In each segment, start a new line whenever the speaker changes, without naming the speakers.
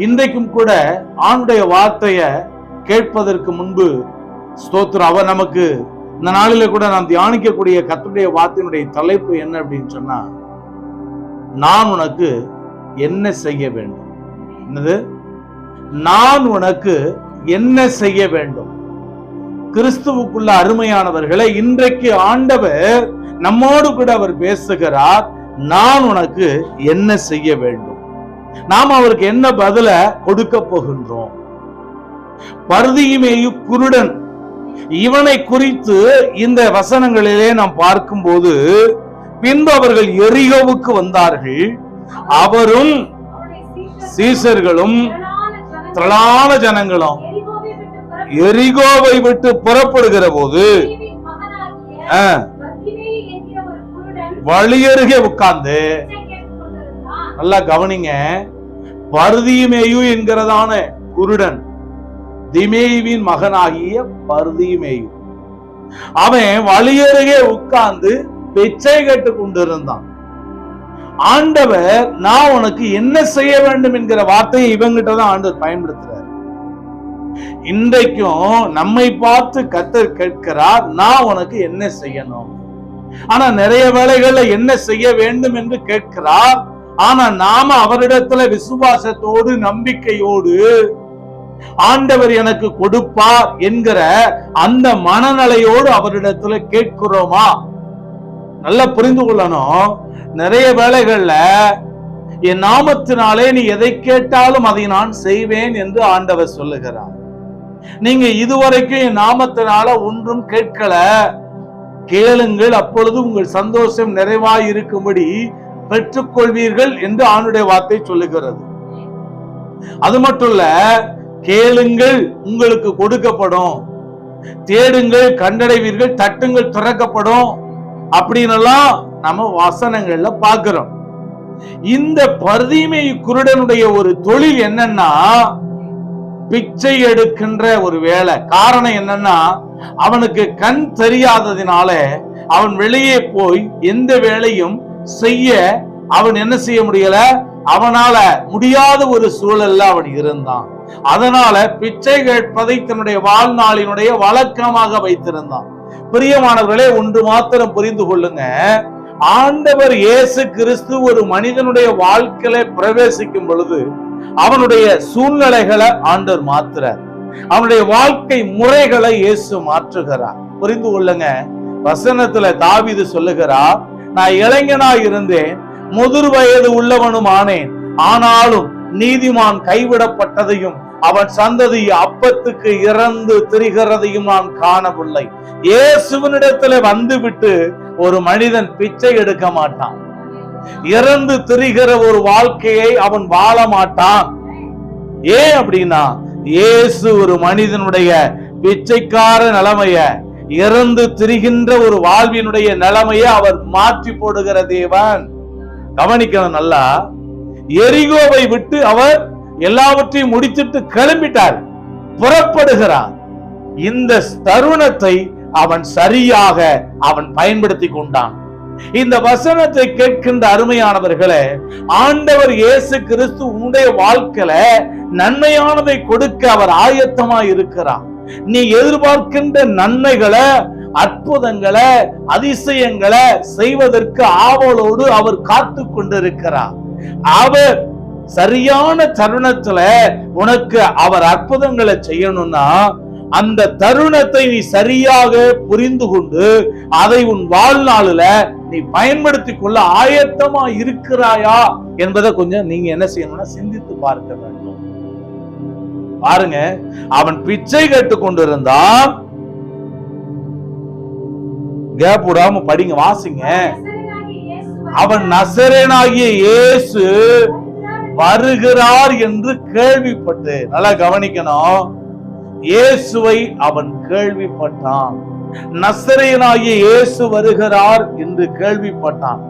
இன்றைக்கும் கூட ஆண்டுடைய வார்த்தைய கேட்பதற்கு முன்பு ஸ்தோத்திரம், அவர் நமக்கு இந்த நாளில கூட நாம் தியானிக்கக்கூடிய கர்த்தருடைய வார்த்தையினுடைய தலைப்பு என்ன அப்படின்னு சொன்னா, நான் உனக்கு என்ன செய்ய வேண்டும். என்னது? நான் உனக்கு என்ன செய்ய வேண்டும். கிறிஸ்துவுக்குள்ள அருமையானவர்களை, இன்றைக்கு ஆண்டவர் நம்மோடு கூட அவர் பேசுகிறார். நான் உனக்கு என்ன செய்ய வேண்டும். நாம் அவருக்கு என்ன பதில கொடுக்க போகின்றோம். பர்திமேயு குருடன், இவனை குறித்து இந்த வசனங்களிலே நாம் பார்க்கும்போது, பின்பு அவர்கள் எரிகோவுக்கு வந்தார்கள். அவரும் சீசர்களும் திரளான ஜனங்களும் எரிகோவை விட்டு புறப்படுகிற போது வழியருகே உட்கார்ந்து, நல்லா கவனிங்க, பர்திமேயு என்கிறதான குருடன், திமேயுவின் மகனாகிய பர்திமேயு, அவன் வழியருகே உட்கார்ந்து பிச்சை கேட்டுக் கொண்டிருந்தான். ஆண்டவர் நான் உனக்கு என்ன செய்ய வேண்டும் என்கிற வார்த்தையை இவங்கிட்ட தான் ஆண்டவர் பயன்படுத்துறார். இன்றைக்கும் நம்மை பார்த்து கர்த்தர் கேட்கிறார், நான் உனக்கு என்ன செய்யணும். ஆனா நிறைய வேளைகள்ல என்ன செய்ய வேண்டும் என்று கேட்கிறார். ஆனா நாம அவரிடத்துல விசுவாசத்தோடு நம்பிக்கையோடு ஆண்டவர் எனக்கு கொடுப்பார் என்கிற அந்த மனநிலையோடு அவரிடத்துல கேட்கிறோமா? நல்லா புரிந்து கொள்ளணும். நிறைய வேளைகள்ல என் நாமத்தினாலே நீ எதை கேட்டாலும் அதை நான் செய்வேன் என்று ஆண்டவர் சொல்லுகிறார். நீங்க இதுவரைக்கும் என் நாமத்தினால ஒன்றும் கேட்கல, கேளுங்கள், அப்பொழுது உங்கள் சந்தோஷம் நிறைவாய் இருக்கும்படி பெற்றுக்கொள்வீர்கள் என்று ஆண்டுடைய வார்த்தை சொல்லுகிறது. அது மட்டும் இல்ல, கேளுங்கள் உங்களுக்கு கொடுக்கப்படும், தேடுங்கள் கண்டடைவீர்கள், தட்டுங்கள் திறக்கப்படும் அப்படின்னு நம்ம வசனங்கள்ல பார்க்கிறோம். இந்த பர்திமேயு குருடனுடைய ஒரு தொழில் என்னன்னா, பிச்சை எடுக்கின்ற ஒரு வேலை. காரணம் என்னன்னா, அவனுக்கு கண் தெரியாததினால அவன் வெளியே போய் எந்த வேலையும் செய்ய அவன் என்ன செய்ய முடியல, அவனால முடியாத ஒரு சூழல்ல அவன் இருந்தான். அதனால பிச்சை கேட்பதை தன்னுடைய வாழ்நாளினுடைய வழக்கமாக வைத்திருந்தான். பிரியமானவர்களே, ஒன்று மாத்திரம் புரிந்து கொள்ளுங்க, ஆண்டவர் இயேசு கிறிஸ்து ஒரு மனிதனுடைய வாழ்க்கையில பிரவேசிக்கும் பொழுது அவனுடைய சூழ்நிலைகளை ஆண்டவர் மாற்றுறார், அவனுடைய வாழ்க்கை முறைகளை இயேசு மாற்றுகிறார். புரிந்து கொள்ளுங்க. வசனத்துல தாவீது சொல்லுகிறார், நான் இளைஞனாய் இருந்தேன், முதிர் வயது உள்ளவனும் ஆனேன், ஆனாலும் நீதிமான் கைவிடப்பட்டதையும் அவன் சந்ததி அப்பத்துக்கு இறந்து திரிகிறதையும் நான் காணவில்லை. இயேசுவினிடத்துல வந்துவிட்டு ஒரு மனிதன் பிச்சை எடுக்க மாட்டான், இறந்து திரிகிற ஒரு வாழ்க்கையை அவன் வாழ மாட்டான். ஏன் அப்படின்னா, இயேசு ஒரு மனிதனுடைய பிச்சைக்கார நிலைமைய, இறந்து திரிகின்ற ஒரு வாழ்வினுடைய நிலைமைய அவர் மாற்றி போடுகிற தேவன். கவனிக்கணும் நல்லா. எரிகோவை விட்டு அவர் எல்லாவற்றையும் முடித்துட்டு கிளம்பிட்டார், புறப்படுகிறார். இந்த தருணத்தை அவன் சரியாக அவன் பயன்படுத்தி கொண்டான். இந்த வசனத்தை கேட்கின்ற அருமையானவர்களே, ஆண்டவர் இயேசு கிறிஸ்து உன்னுடைய வாழ்க்கையில நன்மையானதை கொடுக்க அவர் ஆயத்தமாய் இருக்கிறார். நீ எதிர்பார்க்கின்ற நன்மைகளை, அற்புதங்களை, அதிசயங்களை செய்வதற்கு ஆவலோடு அவர் காத்து கொண்டிருக்கிறார். அவர் சரியான தருணத்துல உனக்கு அவர் அற்புதங்களை செய்யணும்னா, அந்த தருணத்தை நீ சரியாக புரிந்து கொண்டு அதை உன் வாழ்நாளில நீ பயன்படுத்தி கொள்ள ஆயத்தமா இருக்கிறாயா என்பதை கொஞ்சம் நீங்க என்ன செய்யணும்னா சிந்தித்து பார்க்க வேண்டும். பாருங்க, அவன் பிச்சை கேட்டுக் கொண்டிருந்தான். கேப் விடாம படிங்க, வாசிங்க. அவன் நசரேனாகிய இயேசு வருகிறார் என்று கேள்விப்பட்டு, நல்லா கவனிக்கணும், இயேசுவை அவன் கேள்விப்பட்டான். நசரேனாகிய இயேசு வருகிறார் என்று கேள்விப்பட்டான்.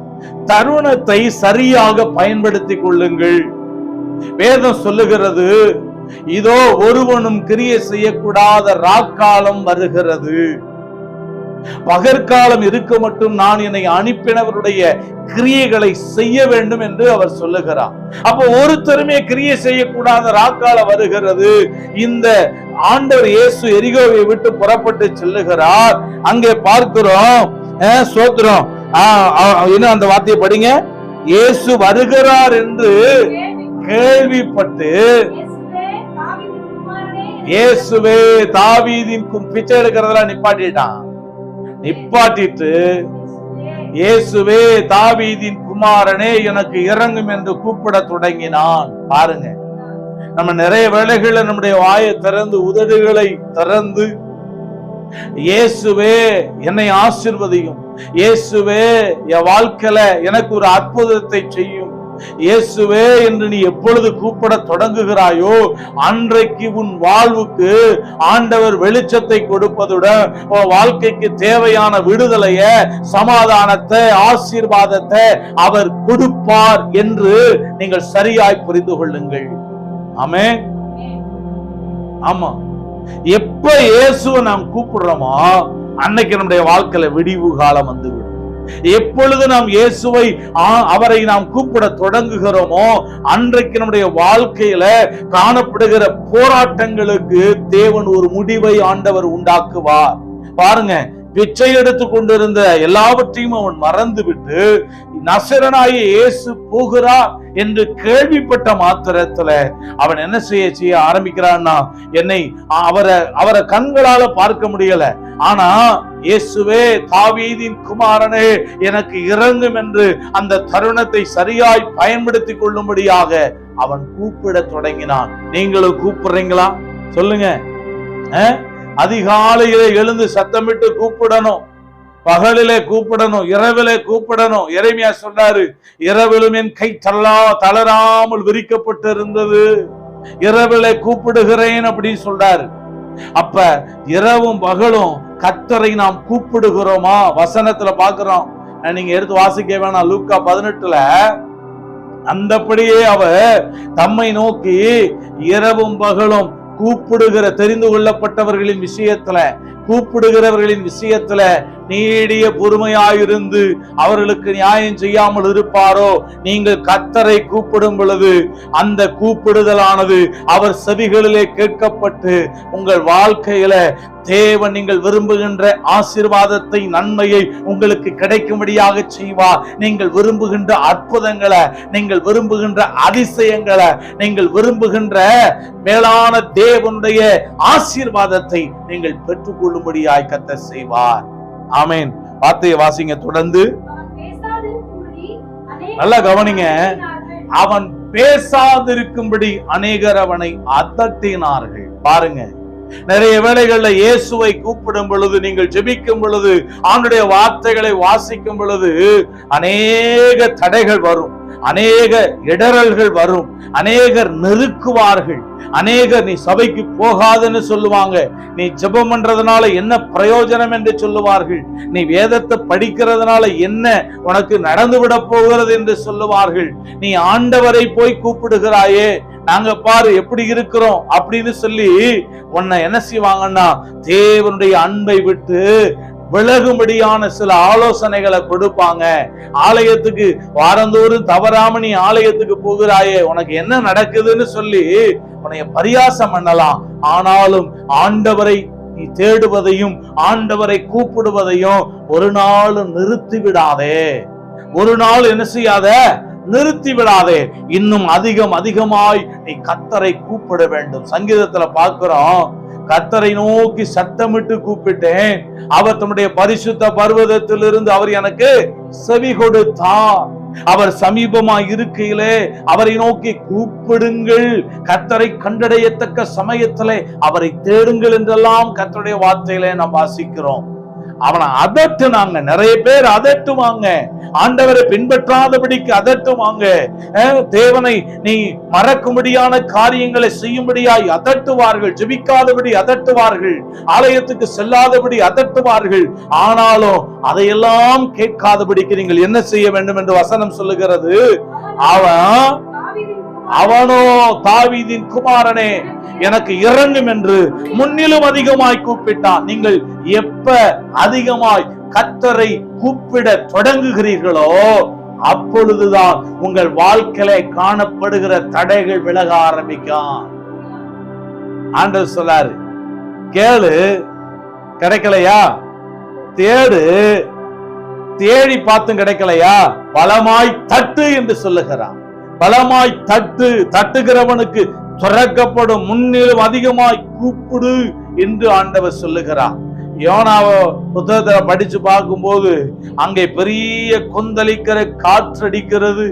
தருணத்தை சரியாக பயன்படுத்தி கொள்ளுங்கள். வேதம் சொல்லுகிறது, இதோ ஒருவனும் கிரியை செய்யக்கூடாத ராக்காலம் வருகிறது. பகற்காலம் இருக்க மட்டும் நான் என்னை அனுப்பினவருடைய கிரியைகளை செய்ய வேண்டும் என்று அவர் சொல்லுகிறார். அப்போ ஒருத்தருமே கிரியை செய்யக்கூடாத ராக்கால வருகிறது. இந்த ஆண்டவர் இயேசு எரிகோவை விட்டு புறப்பட்டு செல்லுகிறார். அங்கே பார்க்கிறோம், சோத்திரம், இன்னும் அந்த வார்த்தையை படிங்க. இயேசு வருகிறார் என்று கேள்விப்பட்டு இயேசுவே தாவீதின் பிச்சை எடுக்கிறதா நிப்பாட்டிட்டு இயேசுவே தாவீதின் குமாரனே எனக்கு இறங்கும் என்று கூப்பிட தொடங்கினான். பாருங்க, நம்ம நிறைய வேளைகள்ல நம்முடைய வாயை திறந்து உதடுகளை திறந்து இயேசுவே என்னை ஆசீர்வதியும், இயேசுவே என் வாழ்க்கையில எனக்கு ஒரு அற்புதத்தை செய்யும், இயேசுவே என்று நீ எப்பொழுது கூப்பிட தொடங்குகிறாயோ அன்றைக்கு உன் வாழ்வுக்கு ஆண்டவர் வெளிச்சத்தை கொடுப்பதுடன் வாழ்க்கைக்கு தேவையான விடுதலைய, சமாதானத்தை, ஆசீர்வாதத்தை அவர் கொடுப்பார் என்று நீங்கள் சரியாய் புரிந்து கொள்ளுங்கள். ஆமென். ஆமா, எப்ப இயேசுவை நாம் கூப்பிடுறோமோ அன்னைக்கு நம்முடைய வாழ்க்கையில விடிவு காலம் வந்துவிடும். எப்பொழுது நாம் இயேசுவை அவரை நாம் கூப்பிட தொடங்குகிறோமோ அன்றைக்கு நம்முடைய வாழ்க்கையில காணப்படுகிற போராட்டங்களுக்கு தேவன் ஒரு முடிவை ஆண்டவர் உண்டாக்குவார். பாருங்க, பிச்சை எடுத்து கொண்டிருந்த எல்லாவற்றையும் அவன் மறந்து விட்டு நசரனாகிய இயேசு போகிறார் என்று கேள்விப்பட்ட மாத்திரத்துல அவன் என்ன செய்ய ஆரம்பிக்கிறான்னா, என்னை அவரை கண்களால பார்க்க முடியல, ஆனா இயேசுவே தாவீதின் குமாரனே எனக்கு இறங்கும் என்று அந்த தருணத்தை சரியாய் பயன்படுத்தி கொள்ளும்படியாக அவன் கூப்பிட தொடங்கினான். நீங்களும் கூப்பிடுறீங்களா? சொல்லுங்க. அதிகாலையிலே எழுந்து சத்தமிட்டு கூப்பிடணும், பகலிலே கூப்பிடணும், இரவிலே கூப்பிடணும். எரேமியா சொன்னாரு, இரவிலும் என் கை தளராமல் விரிக்கப்பட்டு இருந்தது, இரவிலே கூப்பிடுகிறேன் அப்படின்னு சொல்றாரு. அப்ப இரவும் பகலும் கர்த்தரை நாம் கூப்பிடுகிறோமா? வசனத்துல பாக்குறோம், நீங்க எடுத்து வாசிக்க வேணாம், லூக்கா 18ல அந்தபடியே அவர் தம்மை நோக்கி இரவும் பகலும் கூப்பிடுகிற தெரிந்து கொள்ளப்பட்டவர்களின் விஷயத்துல, கூப்பிடுகிறவர்களின் விஷயத்துல நீடிய பொறுமையாயிருந்து அவர்களுக்கு நியாயம் செய்யாமல் இருப்பாரோ? நீங்கள் கர்த்தரை கூப்பிடும் பொழுது அந்த கூப்பிடுதலானது அவர் செவிகளிலே கேட்கப்பட்டு உங்கள் வாழ்க்கையில தேவன் நீங்கள் விரும்புகின்ற ஆசீர்வாதத்தை, நன்மையை உங்களுக்கு கிடைக்கும்படியாக செய்வார். நீங்கள் விரும்புகின்ற அற்புதங்களை, நீங்கள் விரும்புகின்ற அதிசயங்களை, நீங்கள் விரும்புகின்ற மேலான தேவனுடைய ஆசீர்வாதத்தை நீங்கள் பெற்றுக்கொள்ளும்படியாய் கர்த்தர் செய்வார். ஆமென். வார்த்தையை வாசிங்க தொடர்ந்து. நல்லா கவனிங்க. அவன் பேசாதிருக்கும்படி அநேகர் அவனை அதட்டினார்கள். பாருங்க, நிறைய வேளைகள்ல இயேசுவை கூப்பிடும் பொழுது, நீங்கள் ஜெபிக்கும் பொழுது, ஆண்டவருடைய வார்த்தைகளை வாசிக்கும் பொழுது அநேக தடைகள் வரும், அநேக இடரல்கள் வரும், அநேகர் நெருக்குவார்கள், அநேகர் நீ சபைக்கு போகாதுன்னு சொல்லுவாங்க, நீ ஜெபம் பண்றதுனால என்ன பிரயோஜனம் என்று சொல்லுவார்கள், நீ வேதத்தை படிக்கிறதுனால என்ன உனக்கு நடந்துவிட போகிறது என்று சொல்லுவார்கள், நீ ஆண்டவரை போய் கூப்பிடுகிறாயே, நாங்க பாரு எப்படி இருக்கிறோம் அப்படின்னு சொல்லி உன்னை என்ன செய்வாங்கன்னா தேவனுடைய அன்பை விட்டு விலகும்படியான சில ஆலோசனைகளை கொடுப்பாங்க. ஆலயத்துக்கு வாரந்தோறும் தவறாம நீ ஆலயத்துக்கு போகிறாயே, உனக்கு என்ன நடக்குதுன்னு சொல்லி உன்னைய பரியாசம் பண்ணலாம். ஆனாலும் ஆண்டவரை நீ தேடுவதையும் ஆண்டவரை கூப்பிடுவதையும் ஒரு நாள் நிறுத்தி விடாதே, ஒரு நாள் என்ன செய்யாத, நிறுத்தி விடாதே. இன்னும் அதிகமாய் நீ கர்த்தரை கூப்பிட வேண்டும். சங்கீதத்துல பார்க்கிறோம், கர்த்தரை நோக்கி சத்தமிட்டு கூப்பிட்டேன், அவர் தம்முடைய பரிசுத்த பர்வதத்திலிருந்து அவர் எனக்கு செவி கொடுத்தார். அவர் சமீபமாய் இருக்கையிலே அவரை நோக்கி கூப்பிடுங்கள், கர்த்தரை கண்டடையத்தக்க சமயத்திலே அவரை தேடுங்கள் என்றெல்லாம் கர்த்தருடைய வார்த்தையிலே நாம் வாசிக்கிறோம். அவனை அதட்டுனாங்க, நிறைய பேர் அதட்டுவாங்க, ஆண்டவரை பின்பற்றாதபடிக்கு அதட்டுவாங்க, தேவனை நீ மறக்கும்படியான காரியங்களை செய்யும்படியாய் அதட்டுவார்கள், ஜெபிக்காதபடி அதட்டுவார்கள், ஆலயத்துக்கு செல்லாதபடி அதட்டுவார்கள். ஆனாலும் அதையெல்லாம் கேட்காதபடிக்கு நீங்கள் என்ன செய்ய வேண்டும் என்று வசனம் சொல்லுகிறது. அவன் அவனோ தாவீதின் குமாரனே எனக்கு இறங்கும் என்று முன்னிலும் அதிகமாய் கூப்பிட்டான். நீங்கள் எப்ப அதிகமாய் கர்த்தரை கூப்பிட தொடங்குகிறீர்களோ அப்பொழுதுதான் உங்கள் வாழ்க்கையில காணப்படுகிற தடைகள் விலக ஆரம்பிக்கும். ஆண்டவர் சொல்லாரு, கேளு, கிடைக்கலையா? தேடு, தேடி பார்த்தும் கிடைக்கலையா? பலமாய் தட்டு என்று சொல்லுகிறான். பலமாய் தட்டு, தட்டுகிறவனுக்கு திறக்கப்படும். முன்னிலும் அதிகமாய் கூப்பிடு என்று ஆண்டவர் சொல்லுகிறார். யோனாவோ புத்தகத்தை படிச்சு பார்க்கும்போது அங்கே பெரிய கொந்தளிக்கிற காற்றடிக்கிறது.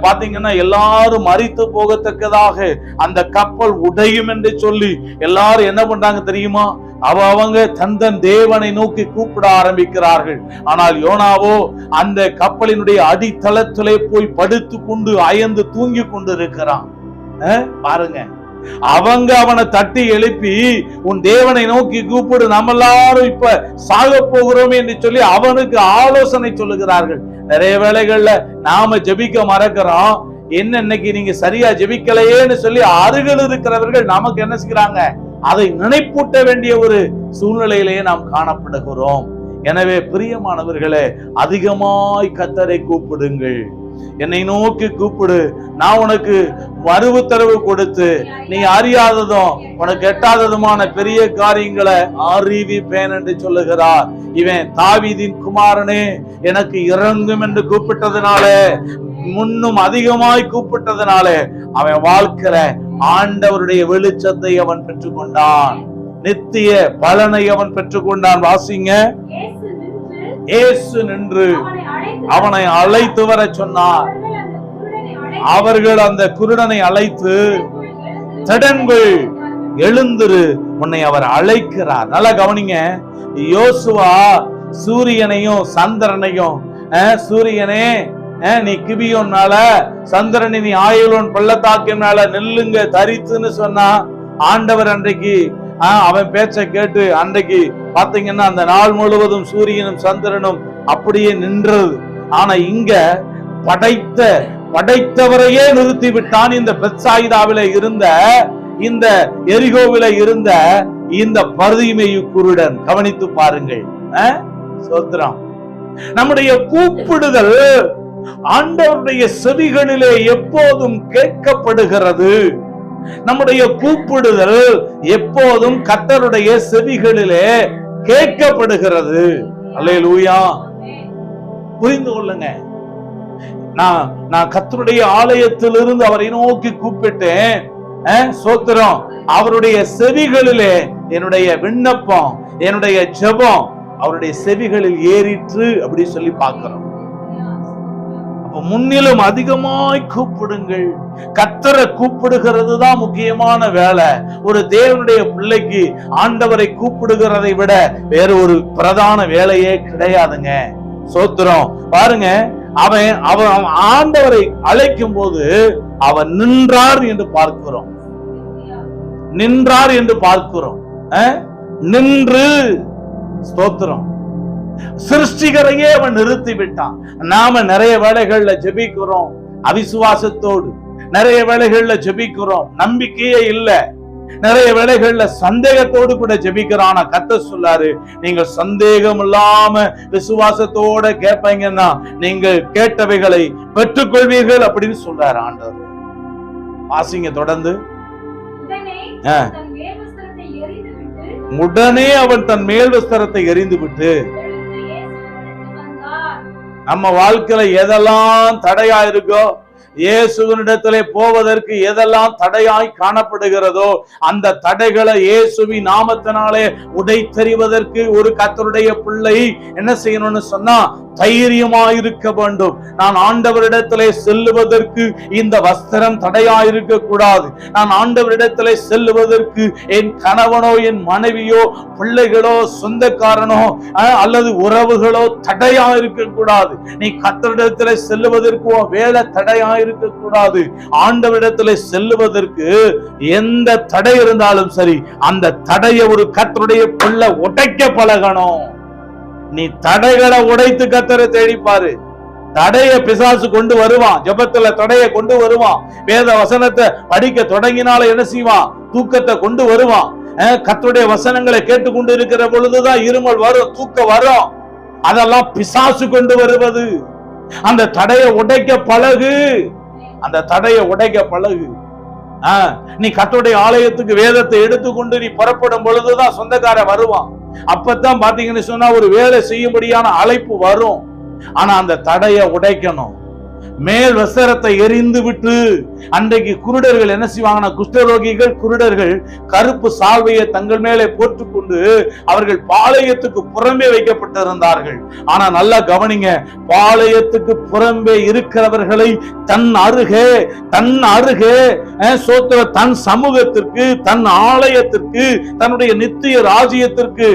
பாத்தீங்கன்னா எல்லாரும் மரித்து போகத்தக்கதாக அந்த கப்பல் உடையும் என்று சொல்லி எல்லாரும் என்ன பண்றாங்க தெரியுமா? அவங்க தந்தன் தேவனை நோக்கி கூப்பிட ஆரம்பிக்கிறார்கள். ஆனால் யோனாவோ அந்த கப்பலினுடைய அடித்தளத்திலே போய் படுத்து கொண்டு அயர்ந்து தூங்கி கொண்டு இருக்கிறான். பாருங்க, அவங்க அவனை தட்டி எழுப்பி உன் தேவனை நோக்கி கூப்பிடு, நம்ம எல்லாரும் இப்ப சாக போகிறோம் என்று சொல்லி அவனுக்கு ஆலோசனை சொல்லுகிறார்கள். நிறைய வேளைகள்ல நாம ஜெபிக்க மறக்கிறோம். என்ன இன்னைக்கு நீங்க சரியா ஜெபிக்கலையேன்னு சொல்லி அருகில் இருக்கிறவர்கள் நமக்கு என்ன செய்யறாங்க? அதை நினைப்பூட்ட வேண்டிய ஒரு சூழ்நிலையிலேயே நாம் காணப்படுகிறோம். எனவே பிரியமானவர்களே, அதிகமாய் கர்த்தரை கூப்பிடுங்கள். என்னை நோக்கி கூப்பிடு, நான் உனக்கு மறுவுத்தரவு கொடுத்து நீ அறியாததும் உனக்கு எட்டாததுமான பெரிய காரியங்களை அறிவிப்பேன் என்று சொல்லுகிறார். இவன் தாவீதின் குமாரனே எனக்கு இறங்கும் என்று கூப்பிட்டதுனாலே, முன்னும் அதிகமாய் கூப்பிட்டதுனாலே அவன் வாழ்க்கிற ஆண்டவருடைய வெளிச்சத்தை அவன் பெற்றுக்கொண்டான். நித்திய பலனை அவன் பெற்றுக்கொண்டான். வாசிங்க, இயேசு நின்று அவனை அழைத்து வர சொன்னார். அவர்கள் அந்த குருடனை அழைத்து, திடன்கள், எழுந்திரு, உன்னை அவர் அழைக்கிறார். நல்லா கவனிங்க, யோசுவா சூரியனையும் சந்திரனையும், சூரியனே நீ கிபியோன்னால, சந்திரனை நீ ஆயுளோன் பள்ளத்தாக்கினால நெல்லுங்க தரித்துன்னு சொன்னா, ஆண்டவர் அன்றைக்கு அவன் பேச்ச கேட்டு அன்றைக்கு பாத்தீங்கன்னா அந்த நாள் முழுவதும் சூரியனும் சந்திரனும் அப்படியே நின்றது. ஆனா இங்க படைத்தவரையே நிறுத்தி விட்டான். இந்த பெத்சாயிதாவில இருந்த, இந்த எரிகோவில இருந்த இந்த பர்திமேயு குருடன். கவனித்து பாருங்கள். சோத்திரம். நம்முடைய கூப்பிடுதல் ஆண்டவருடைய செவிகளிலே எப்போதும் கேட்கப்படுகிறது. நம்முடைய கூப்பிடுதல் எப்போதும் கர்த்தருடைய செவிகளிலே கேட்கப்படுகிறது. அல்லேலூயா. புரிந்து கொள்ளுங்க. நான் கர்த்தருடைய ஆலயத்திலிருந்து அவரை நோக்கி கூப்பிட்டேன். சோத்திரம். அவருடைய செவிகளிலே என்னுடைய விண்ணப்பம், என்னுடைய ஜெபம் அவருடைய செவிகளில் ஏறிற்று அப்படி சொல்லி பார்க்கிறோம். முன்னிலும் அதிகமாய் கூப்பிடுங்கள். கர்த்தரை கூப்பிடுகிறது தான் முக்கியமான வேலை. ஒரு தேவனுடைய பிள்ளைக்கு ஆண்டவரை கூப்பிடுகிறதை விட வேற ஒரு பிரதான வேலையே கிடையாதுங்க. சோத்திரம். பாருங்க, அவன் ஆண்டவரை அழைக்கும் போது அவன் நின்றார் என்று பார்க்கிறோம். நின்றார் என்று பார்க்கிறோம். நின்று, ஸ்தோத்திரம், சிருஷ்டிகரையே அவன் நிறுத்தி விட்டான். நாம நிறைய வேளைகள்ல ஜெபிக்கிறோம் அவிசுவாசத்தோடு, நிறைய வேளைகள்ல ஜெபிக்கிறோம் நம்பிக்கையே இல்ல, நிறைய வேளைகள்ல சந்தேகத்தோடு கூட ஜெபிக்கிறான். கர்த்தர் சொல்லாரு, நீங்க சந்தேகம் இல்லாம விசுவாசத்தோட கேட்பீங்கன்னா நீங்கள் கேட்டவைகளை பெற்றுக்கொள்வீர்கள் அப்படின்னு சொல்றாரு ஆண்டவர். வாசிங்க தொடர்ந்து. உடனே அவன் தன் மேல் வஸ்திரத்தை எறிந்து விட்டு, நம்ம வாழ்க்கையில எதெல்லாம் தடையா இருக்கோ, இயேசுவினிடத்திலே போவதற்கு எதெல்லாம் தடையாய் காணப்படுகிறதோ அந்த தடைகளை இயேசுவின் நாமத்தினாலே உடைத்தெறிவதற்கு ஒரு கர்த்தருடைய பிள்ளை என்ன செய்யணும்னு சொன்னா தைரியமாயிருக்க வேண்டும். நான் ஆண்டவரிடத்திலே செல்லுவதற்கு இந்த வஸ்திரம் தடையாயிருக்க கூடாது. நான் ஆண்டவரிடத்திலே செல்லுவதற்கு என் கணவனோ என் மனைவியோ பிள்ளைகளோ சொந்தக்காரனோ அல்லது உறவுகளோ தடையாயிருக்க கூடாது. நீ கர்த்தரிடத்திலே செல்லுவதற்கு வேலை தடையாயிருக்க கூடாது. ஆண்டவரிடத்திலே செல்லுவதற்கு எந்த தடை இருந்தாலும் சரி, அந்த தடையை ஒரு கர்த்தருடைய பிள்ளை உடைக்க பழகணும். நீ தடைகளை உடைத்து கர்த்தரை தேடிப்பாரு. தடைய பிசாசு கொண்டு வருவான், ஜெபத்துல தடைய கொண்டு வருவான், வேத வசனத்தை படிக்க தொடங்கினால என்ன செய்வான், தூக்கத்தை கொண்டு வருவான். கர்த்தருடைய வசனங்களை கேட்டுக்கொண்டு இருக்கிற பொழுதுதான் இருமல் வரும், தூக்கம் வரும். அதெல்லாம் பிசாசு கொண்டு வருவது. அந்த தடையை உடைக்க பழகு, அந்த தடையை உடைக்க பழகு. நீ கர்த்தருடைய ஆலயத்துக்கு வேதத்தை எடுத்துக்கொண்டு நீ புறப்படும் பொழுதுதான் சொந்தக்காரன் வருவான். அப்பதான் பாத்தீங்கன்னு சொன்னா ஒரு வேலை செய்யும்படியான அழைப்பு வரும். ஆனா அந்த தடையை உடைக்கணும். மேல் வஸ்திரத்தை எரிந்து விட்டு, அன்றைக்கு குருடர்கள் என்ன செய்வாங்கன்னா, குஷ்டரோகிகள் குருடர்கள் கருப்பு சால்வையை தங்கள் மேலே போட்டுக்கொண்டு அவர்கள் பாளையத்துக்கு புறம்பே வைக்கப்பட்டிருந்தார்கள். ஆனா நல்லா கவனிங்க, பாளையத்துக்கு புறம்பே இருக்கிறவர்களை தன் அருகே தன் சமூகத்திற்கு, தன் ஆலயத்திற்கு, தன்னுடைய நித்திய ராஜ்யத்திற்கு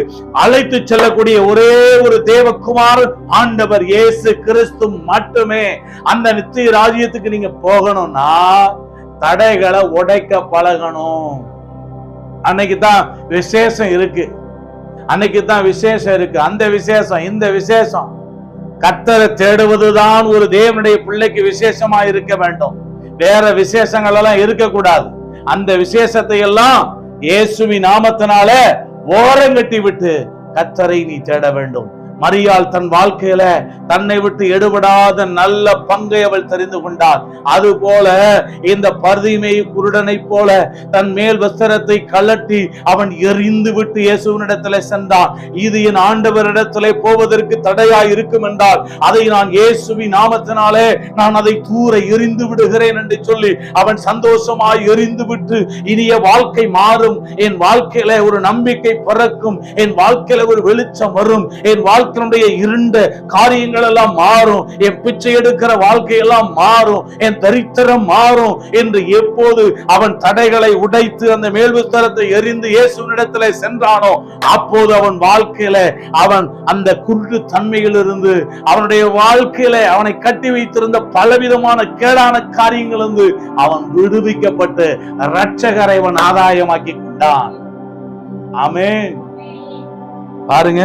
அழைத்து செல்லக்கூடிய ஒரே ஒரு தேவகுமாரன் ஆண்டவர் இயேசு கிறிஸ்து மட்டுமே. அந்த நித்திய ராஜ்யத்துக்கு நீங்க போகணும்னா தடைகளை உடைக்க பழகணும். அன்னைக்கு தான் விசேஷம் இருக்கு, அன்னைக்கு தான் விசேஷம் இருக்கு. அந்த விசேஷம், இந்த விசேஷம், கர்த்தரை தேடுவதுதான் ஒரு தேவனுடைய பிள்ளைக்கு விசேஷமா இருக்க வேண்டும். வேற விசேஷங்கள் எல்லாம் இருக்கக்கூடாது. அந்த விசேஷத்தை எல்லாம் இயேசுவின் நாமத்தினால ஓரங்கட்டி விட்டு கர்த்தரை நீ தேட வேண்டும். மரியாள் தன் வாழ்க்கையில தன்னை விட்டு எடுபடாத நல்ல பங்கை அவள் தெரிந்து கொண்டாள். அது போல இந்த பர்திமேயு குருடனை போல தன் மேல் வஸ்திரத்தை கழட்டி அவன் எரிந்து விட்டு இயேசுவினிடத்திலே சென்றான். இது என் ஆண்டவரிடத்திலே போவதற்கு தடையாய் இருக்கும் என்றால் அதை நான் இயேசுவின் நாமத்தினாலே நான் அதை தூர எரிந்து விடுகிறேன் என்று சொல்லி அவன் சந்தோஷமாய் எரிந்து விட்டு இனிய வாழ்க்கை மாறும், என் வாழ்க்கையில ஒரு நம்பிக்கை பிறக்கும், என் வாழ்க்கையில ஒரு வெளிச்சம் வரும், என் வாழ்க்கையினுடைய இருண்ட காரியங்கள் எல்லாம் மாறும், என் பிச்சை எடுக்கிற வாழ்க்கையெல்லாம் மாறும், என் தரித்திரம் மாறும் என்று எப்போது அவன் தடைகளை உடைத்து அந்த மேல் வஸ்திரத்தை எரிந்து இயேசுவினிடத்திலே சென்றானோ அப்போது அவன் வாழ்க்கையில அவன் அந்த குருட்டு தன்மையிலிருந்து, அவனுடைய வாழ்க்கையில அவனை கட்டி வைத்திருந்த பலவிதமான கேடான காரியங்களிலிருந்து அவன் விடுவிக்கப்பட்டு இரட்சகரை அவன் ஆதாயமாக்கி கொண்டான். ஆமென். பாருங்க,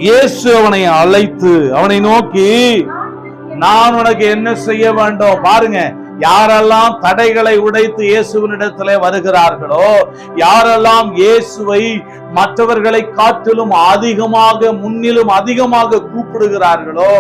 இயேசு அவனை அழைத்து அவனை நோக்கி, நான் உனக்கு என்ன செய்ய வேண்டும்? பாருங்க, யாரெல்லாம் தடைகளை உடைத்து இயேசுவினிடத்திலே வருகிறார்களோ, யாரெல்லாம் இயேசுவை மற்றவர்களை காட்டிலும் அதிகமாக, முன்னிலும் அதிகமாக கூப்பிடுகிறார்களோ,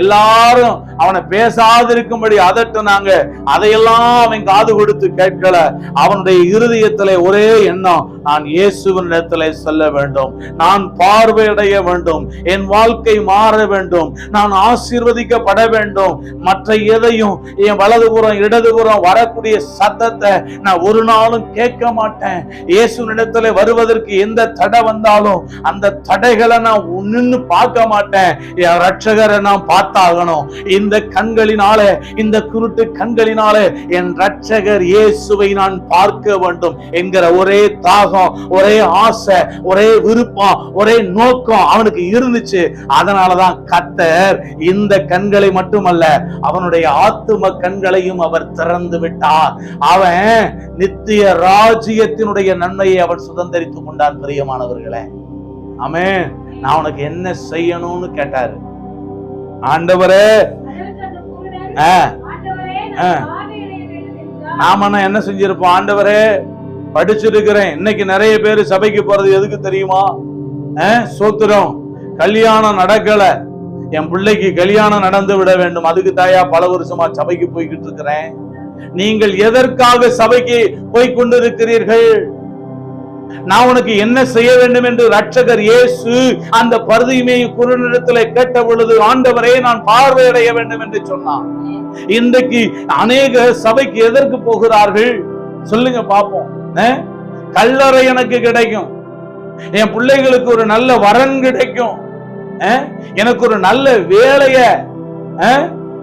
எல்லாரும் அவனை பேசாதிருக்கும்படி அதட்டினாங்க. அதையெல்லாம் அவன் காது கொடுத்து கேட்கல. அவனுடைய இருதயத்திலே ஒரே எண்ணம், நான் இயேசுவினிடத்திலே செல்ல வேண்டும், நான் பார்வையடைய வேண்டும், என் வாழ்க்கை மாற வேண்டும், நான் ஆசீர்வதிக்கப்பட வேண்டும். மற்ற எதையும், என் வலதுபுறம் இடதுபுறம் வரக்கூடிய சத்தத்தை நான் ஒரு நாளும் கேட்க மாட்டேன். இயேசுவினிடத்திலே வருவதற்கு எந்த தடை வந்தாலும் அந்த தடைகளை நான் நின்னு பார்க்க மாட்டேன். என் இரட்சகரை நான் பார்த்தாகணும். இந்த கண்களினாலே, இந்த குருட்டு கண்களினாலே என் இரட்சகர் இயேசுவை நான் பார்க்க வேண்டும் என்கிற ஒரே தாகம், ஒரே ஆசை, ஒரே விருப்பம், ஒரே நோக்கம் அவனுக்கு இருந்துச்சு. அதனாலதான் கர்த்தர் இந்த கண்களை மட்டுமல்ல, அவனுடைய ஆத்தும கண்களையும் அவர் திறந்து விட்டார். அவன் நித்திய ராஜ்யத்தினுடைய நன்மையை அவன் சுதந்தரித்துக் கொண்டான். பிரியமானவர்களே, ஆமென். நான் உனக்கு என்ன செய்யணும்னு கேட்டாரு. ஆண்டவரே, நாம என்ன செஞ்சிருப்போம்? ஆண்டவரே, படிச்சிருக்கிறேன். இன்னைக்கு நிறைய பேர் சபைக்கு போறது எதுக்கு தெரியுமா? சோத்திரம், கல்யாணம் நடக்கல, என் பிள்ளைக்கு கல்யாணம் நடந்து விட வேண்டும், அதுக்கு தாயா பல வருஷமா சபைக்கு போய்கிட்டு இருக்கிறேன். நீங்கள் எதற்காக சபைக்கு போய்கொண்டிருக்கிறீர்கள்? நான் உனக்கு என்ன செய்ய வேண்டும் என்று இரட்சகர் இயேசு அந்த பர்திமேயு குருடனிடத்திலே கேட்ட பொழுது, ஆண்டவரே, நான் பார்வையடைய வேண்டும் என்று சொன்னான். இன்றைக்கு அநேக சபைக்கு எதற்கு போகிறார்கள் சொல்லுங்க பாப்போம். கல்லறை எனக்கு கிடைக்கும், என் பிள்ளைகளுக்கு ஒரு நல்ல வரன் கிடைக்கும், எனக்கு ஒரு நல்ல வேலைய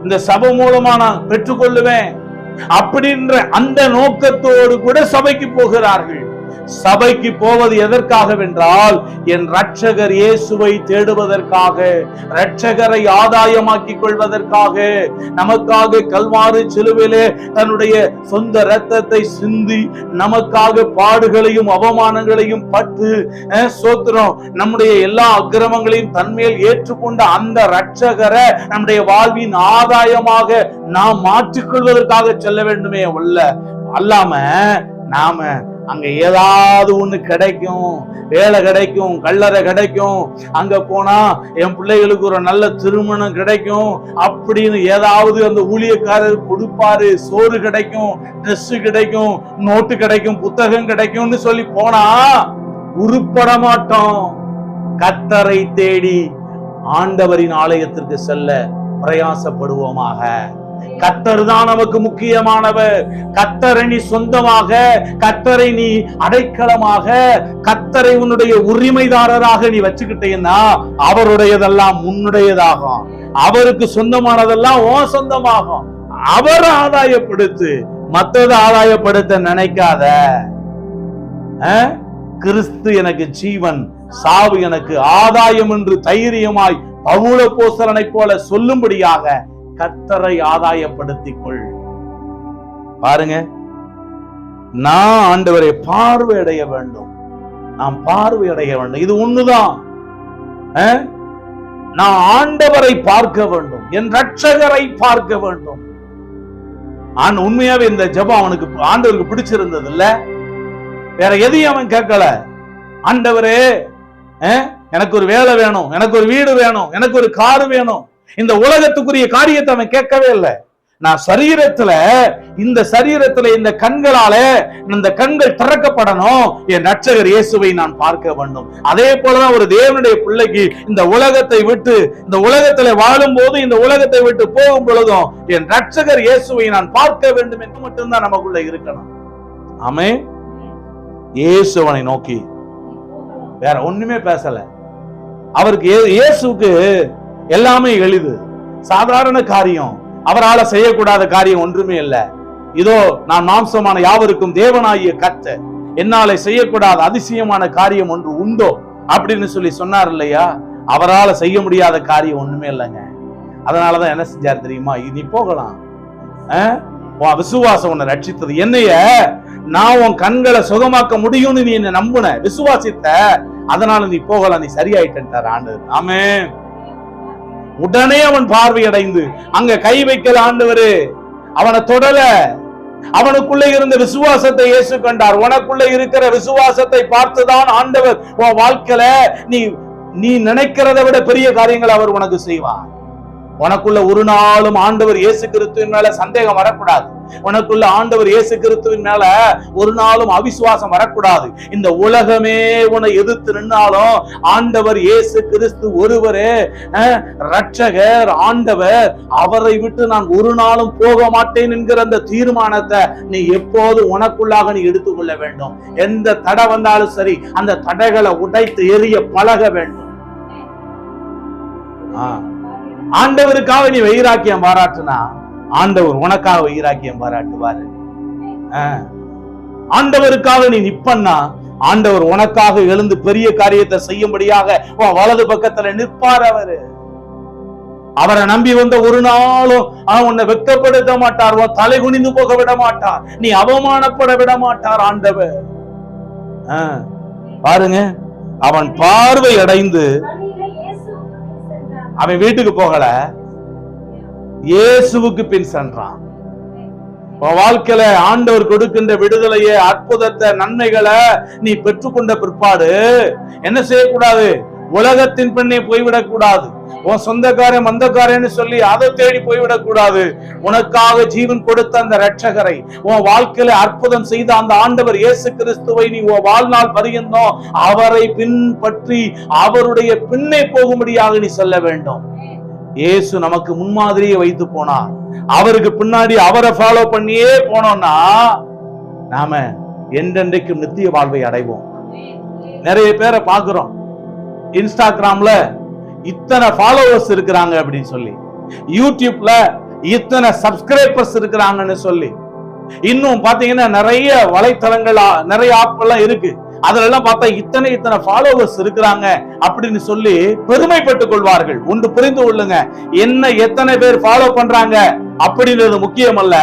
இந்த சபை மூலமா நான் பெற்றுக்கொள்ளுவேன் அப்படின்ற அந்த நோக்கத்தோடு கூட சபைக்கு போகிறார்கள். சபைக்கு போவது எதற்காகவென்றால் என் இரட்சகர் இயேசுவை தேடுவதற்காக, இரட்சகரை ஆதாயமாக்கிக் கொள்வதற்காக, நமக்காக கல்வாரி சிலுவையிலே தன்னுடைய சொந்த இரத்தத்தை சிந்தி நமக்காக பாடுகளையும் அவமானங்களையும் பட்டு சோத்திரம் நம்முடைய எல்லா அக்கிரமங்களையும் தன்மேல் ஏற்றுக்கொண்ட அந்த இரட்சகரை நம்முடைய வாழ்வின் ஆதாயமாக நாம் மாற்றிக்கொள்வதற்காக செல்ல வேண்டுமே அல்லாம நாம அங்க ஏதாவது ஒண்ணு கிடைக்கும், வேலை கிடைக்கும், கல்லறை கிடைக்கும், அங்க போனா என் பிள்ளைகளுக்கு ஒரு நல்ல திருமணம் கிடைக்கும் அப்படின்னு ஏதாவது அந்த ஊழியக்காரர் கொடுப்பாரு, சோறு கிடைக்கும், ட்ரெஸ் கிடைக்கும், நோட்டு கிடைக்கும், புத்தகம் கிடைக்கும்னு சொல்லி போனா உருப்பட மாட்டோம். கர்த்தரை தேடி ஆண்டவரின் ஆலயத்திற்கு செல்ல பிரயாசப்படுவோமாக. கர்த்தர் தான் நமக்கு முக்கியமானவர். கர்த்தரை நீ சொந்தமாக, கர்த்தரை நீ அடைக்கலமாக, கர்த்தரை உன்னுடைய உரிமைதாரராக நீ வச்சுக்கிட்டேன்னா அவருடையதெல்லாம் உன்னுடையதாகும், அவருக்கு சொந்தமானதெல்லாம் உன் சொந்தமாகும். அவரை ஆதாயப்படுத்து, மற்றதை ஆதாயப்படுத்த நினைக்காத. கிறிஸ்து எனக்கு ஜீவன், சாவு எனக்கு ஆதாயம் என்று தைரியமாய் பவுல போஸ்தலனை போல சொல்லும்படியாக கர்த்தரை ஆதாயப்படுத்திக் கொள். பாருங்க, நான் ஆண்டவரை பார்வையடைய வேண்டும், நாம் பார்வையடைய வேண்டும். இது ஒண்ணுதான். நான் ஆண்டவரை பார்க்க வேண்டும், என் இரட்சகரை பார்க்க வேண்டும். உண்மையாவே இந்த ஜெபம் அவனுக்கு ஆண்டவருக்கு பிடிச்சிருந்தது இல்ல, வேற எதையும் அவன் கேட்கல. ஆண்டவரே எனக்கு ஒரு வேலை வேணும், எனக்கு ஒரு வீடு வேணும், எனக்கு ஒரு கார் வேணும், இந்த உலகத்துக்குரிய காரியத்தை அவன் கேட்கவே இல்லை. நான் இந்த சரீரத்துல இந்த கண்களால இந்த கண்கள் திறக்கப்படணும், என் இரட்சகர் இயேசுவை நான் பார்க்க வேண்டும். அதே போலதான் ஒரு தேவனுடைய பிள்ளைக்கு இந்த உலகத்தை விட்டு, இந்த உலகத்துல வாழும் போது, இந்த உலகத்தை விட்டு போகும் பொழுதும் என் இரட்சகர் இயேசுவை நான் பார்க்க வேண்டும் என்று மட்டும்தான் நமக்குள்ள இருக்கணும். ஆமென். இயேசுவனை நோக்கி வேற ஒண்ணுமே பேசல. அவருக்கு இயேசுக்கு எல்லாமே எளிது, சாதாரண காரியம். அவரால செய்யக்கூடாத காரியம் ஒன்றுமே இல்லை. இதோ நான் மாம்சமான யாவருக்கும் தேவனாகிய கர்த்தர், என்னால செய்யக்கூடாத அதிசயமான காரியம் ஒன்று உண்டோ அப்படின்னு சொல்லி சொன்னார் இல்லையா. அவரால செய்ய முடியாத காரியம் ஒண்ணுமே இல்லைங்க. அதனாலதான் என்ன செஞ்சார் தெரியுமா? நீ போகலாம், விசுவாசம் உன்னை ரட்சித்தது, என்னைய நான் உன் கண்களை சுகமாக்க முடியும்னு நீ என்ன நம்புன, விசுவாசித்த, அதனால நீ போகலாம், நீ சரியாயிட்டார் ஆண்டவர். ஆமென். உடனே அவன் பார்வையடைந்து அங்க கை வைக்கல ஆண்டவரு, அவனை தொடல. அவனுக்குள்ள இருந்த விசுவாசத்தை இயேசு கண்டார். உனக்குள்ள இருக்கிற விசுவாசத்தை பார்த்துதான் ஆண்டவர் உன் வாழ்க்கையில நீ நினைக்கிறதை விட பெரிய காரியங்களை அவர் உனக்கு செய்வார். உனக்குள்ள ஒரு நாளும் ஆண்டவர் இயேசு கிறிஸ்துவின் மேல சந்தேகம் வரக்கூடாது. உனக்குள்ள ஆண்டவர் இயேசு கிறிஸ்துவின் மேல ஒரு நாளும் அவிசுவாசம் வரக்கூடாது. இந்த உலகமே உன்னை எதிர்த்து நின்னாலும் ஆண்டவர் இயேசு கிறிஸ்து ஒருவரே இரட்சகர், ஆண்டவர், அவரை விட்டு நான் ஒரு நாளும் போக மாட்டேன் என்கிற அந்த தீர்மானத்தை நீ எப்போது உனக்குள்ளாக நீ எடுத்துக்கொள்ள வேண்டும். எந்த தடை வந்தாலும் சரி, அந்த தடைகளை உடைத்து எரிய பழக வேண்டும். ஆண்டவருக்காக நீ வைராக்கியம் பாராட்டுனா ஆண்டவர் உனக்காக வைராக்கியம் பாராட்டுவாரு. ஆண்டவருக்காக நீ நிப்பன்னா ஆண்டவர் உனக்காக எழுந்து பெரிய காரியத்தை செய்யும்படியாக வலது பக்கத்துல நிற்பார். அவரை நம்பி வந்த ஒரு நாளும் உன்னை வெட்கப்படுத்த மாட்டார், உன் தலை குனிந்து போக விட மாட்டார், நீ அவமானப்பட விட மாட்டார் ஆண்டவர். பாருங்க, அவன் பார்வை அடைந்து அவன் வீட்டுக்கு போகல, இயேசுவுக்கு பின் சென்றான். வாழ்க்கையில ஆண்டவர் கொடுக்கின்ற விடுதலையை, அற்புதத்தை, நன்மைகளை நீ பெற்றுக்கொண்ட பிற்பாடு என்ன செய்யக்கூடாது? உலகத்தின் பெண்ணே போய்விடக் கூடாது. உன் சொந்தக்காரன் மந்தக்காரன்னு சொல்லி அதை தேடி போய்விடக் கூடாது. உனக்காக ஜீவன் கொடுத்த அந்த இரட்சகரை, உன் வாழ்க்கையில அற்புதம் செய்த அந்த ஆண்டவர் இயேசு கிறிஸ்துவை நீ உன் வாழ்நாள் பரியந்தம் அவரை பின்பற்றி அவருடைய பின்னே போகும்படியாக நீ செல்ல வேண்டும். இயேசு நமக்கு முன்மாதிரியை வைத்து போனார். அவருக்கு பின்னாடி அவரை ஃபாலோ பண்ணியே போனோம்னா நாம என்றென்றைக்கும் நித்திய வாழ்வை அடைவோம். நிறைய பேரை பார்க்கிறோம், இன்ஸ்டாகிராம்ல இத்தனை ஃபாலோவர்ஸ் இருக்கிறாங்க அப்படின்னு சொல்லி, யூடியூப்ல இத்தனை சப்ஸ்கிரைபர்ஸ் இருக்கிறாங்கன்னு சொல்லி, இன்னும் பாத்தீங்கன்னா நிறைய வலைத்தளங்கள், நிறைய ஆப்லாம் இருக்கு. அதுல எல்லாம் பார்த்தா இத்தனை ஃபாலோவர்ஸ் இருக்கிறாங்க அப்படின்னு சொல்லி பெருமைப்பட்டுக் கொள்வார்கள். ஒன்று புரிந்து கொள்ளுங்க, என்ன எத்தனை பேர் ஃபாலோ பண்றாங்க அப்படின்றது முக்கியம் அல்ல.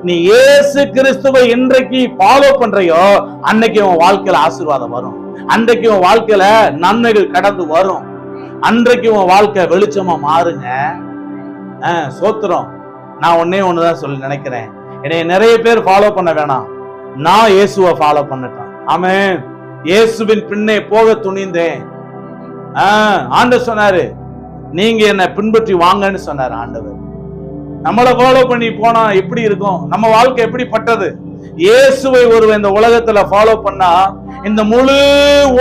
நீ இயேசு கிறிஸ்துவை இன்றைக்கு ஃபாலோ பண்றையோ அன்னைக்கு உன் வாழ்க்கையில ஆசீர்வாதம் வரும், அன்றைக்கு உன் வாழ்க்கையில நன்மைகள் கடந்து வரும், அன்றைக்கு உன் வாழ்க்கை வெளிச்சமா மாறுங்க. சோத்திரம். நான் ஒண்ணுதான் சொல்லி நினைக்கிறேன், என்னை நிறைய பேர் ஃபாலோ பண்ண வேணாம், நான் இயேசுவை ஃபாலோ பண்ணட்டேன். ஆமென். இயேசுவின் பின்னே போக துணிந்தேன். ஆண்டவர் சொன்னாரு, நீங்க என்ன பின்பற்றி வாங்கன்னு சொன்னாரு ஆண்டவர். நம்மளை ஃபாலோ பண்ணி போனா எப்படி இருக்கும், நம்ம வாழ்க்கை எப்படிப்பட்டது? இயேசுவை ஒருவன் இந்த உலகத்துல ஃபாலோ பண்ணா இந்த முழு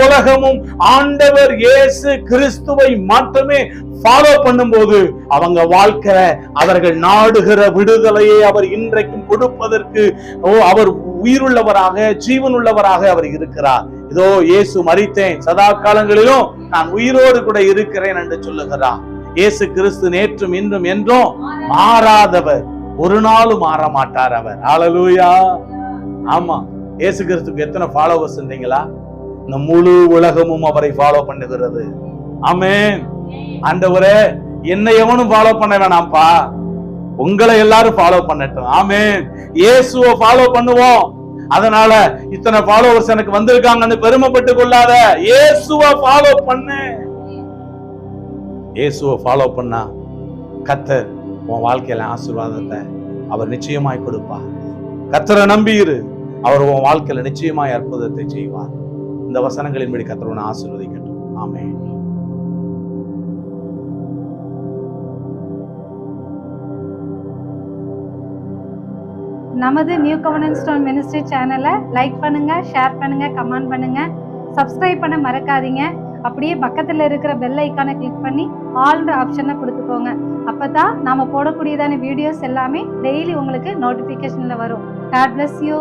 உலகமும் ஆண்டவர் இயேசு கிறிஸ்துவை மட்டுமே ஃபாலோ பண்ணும்போது அவங்க வாழ்க்கை, அவர்கள் நாடுகிற விடுதலையை அவர் இன்றைக்கும் கொடுப்பதற்கு அவர் உயிருள்ளவராக, ஜீவனுள்ளவராக அவர் இருக்கிறார். இதோ இயேசு மரித்தேன், சதா காலங்களிலும் நான் உயிரோடு கூட இருக்கிறேன் என்று சொல்லுகிறார். இயேசு கிறிஸ்து நேற்றும் இன்றும் என்றும் மாறாதவர், ஒரு நாளும் மாற மாட்டார் அவர். ஹல்லேலூயா. ஆமா, இயேசு கிறிஸ்துக்கு எத்தனை ஃபாலோவர்ஸ் இருந்தீங்களா? இந்த முழு உலகமும் அவரை ஃபாலோ பண்ணுகிறது. ஆமென். ஆண்டவரே, என்னை எவனும் ஃபாலோ பண்ண வேணாம்ப்பா, உங்களை எல்லாரும் ஃபாலோ பண்ணட்டும். ஆமென். இயேசுவை ஃபாலோ பண்ணுவோம். அதனால இத்தனை ஃபாலோவர்ஸ் எனக்கு வந்திருக்காங்கன்னு பெருமைப்பட்டு கொள்ளாத, இயேசுவை ஃபாலோ பண்ணு. இயேசுவை ஃபாலோ பண்ணா கர்த்தர் உன் வாழ்க்கையில ஆசீர்வாதத்தை அவர் நிச்சயமாய் கொடுப்பார். கர்த்தரை நம்பியிரு, அவர் உன் வாழ்க்கையில நிச்சயமாய் அற்புதத்தை செய்வார். இந்த வசனங்களின்படி கர்த்தர் உன்னை ஆசீர்வதிக்கட்டும். ஆமென்.
நமது நியூ கவர்னன்ஸ் ஸ்டோன் மினிஸ்ட்ரி சேனலை லைக் பண்ணுங்க, ஷேர் பண்ணுங்க, கமெண்ட் பண்ணுங்க, சப்ஸ்கிரைப் பண்ண மறக்காதீங்க. அப்படியே பக்கத்துல இருக்கிற பெல் ஐக்கானை கிளிக் பண்ணி ஆல்ன்ற ஆப்ஷனை கொடுத்துக்கோங்க. அப்பதான் நாம போடக்கூடியதான வீடியோஸ் எல்லாமே டெய்லி உங்களுக்கு நோட்டிபிகேஷன்ல வரும். God bless you.